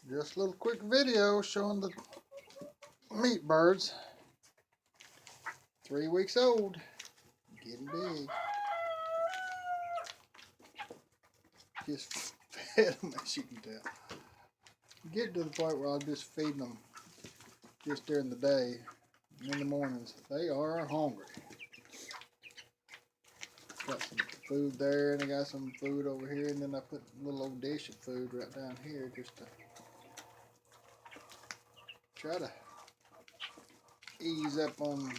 Just a little quick video showing the meat birds. 3 weeks old, getting big. Just fed them, as you can tell. Get to the point where I'm just feeding them just during the day. In the mornings, they are hungry. Got some food there, and I got some food over here, and then I put a little old dish of food right down here just to try to ease up on.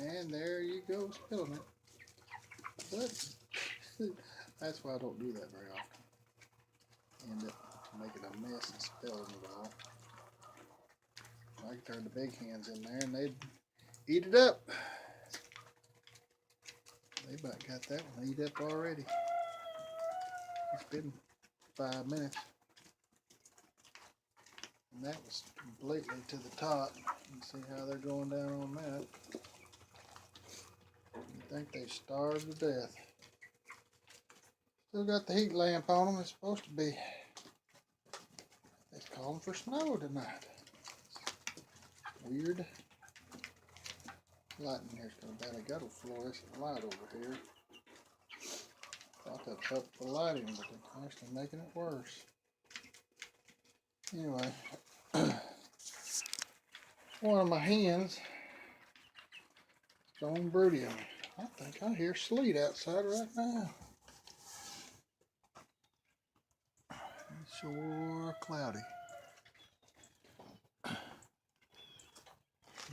And there you go, spilling it. But that's why I don't do that very often. End up making a mess and spilling it all. I can turn the big hands in there and they'd eat it up. They about got that one eat up already. It's been 5 minutes. And that was completely to the top. You can see how they're going down on that. I think they starved to death. Still got the heat lamp on them. It's supposed to be, it's calling for snow tonight. Weird. Light in here's going bad. I got a fluorescent light over here. Thought that helped the lighting, but it's actually making it worse. Anyway, one of my hens is throwing broody on me. I think I hear sleet outside right now. It's sure cloudy.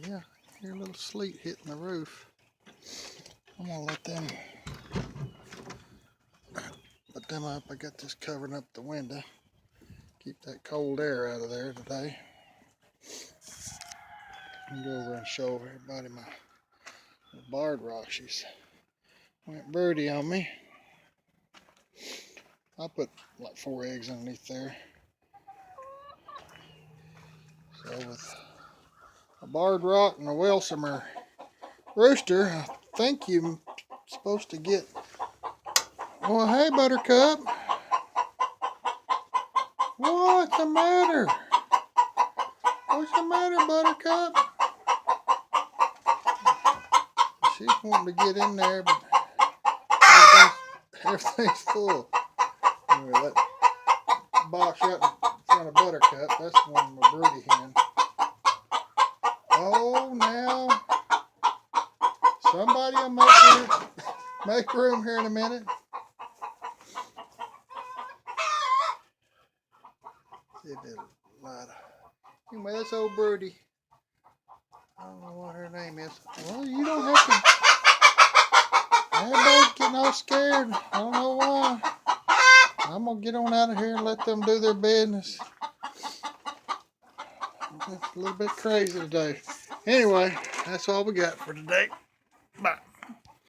Yeah, I hear a little sleet hitting the roof. I'm gonna let them up. I got this covering up the window. Keep that cold air out of there today. I'm gonna go over and show everybody my barred rock. She's went broody on me. I put like 4 eggs underneath there. So with a barred rock and a Welsomer rooster, I think you're supposed to get. Well, hey, Buttercup. What's the matter? What's the matter, Buttercup? She's wanting to get in there, but everything's full. Anyway, that box right in front of Buttercup, that's one of my broody hen. Oh, now somebody will make room here in a minute. See if it'll light up. Anyway, that's old broody. I don't know what her name is. Well, you don't have to. Everybody's getting all scared. I don't know why. I'm going to get on out of here and let them do their business. It's a little bit crazy today. Anyway, that's all we got for today. Bye.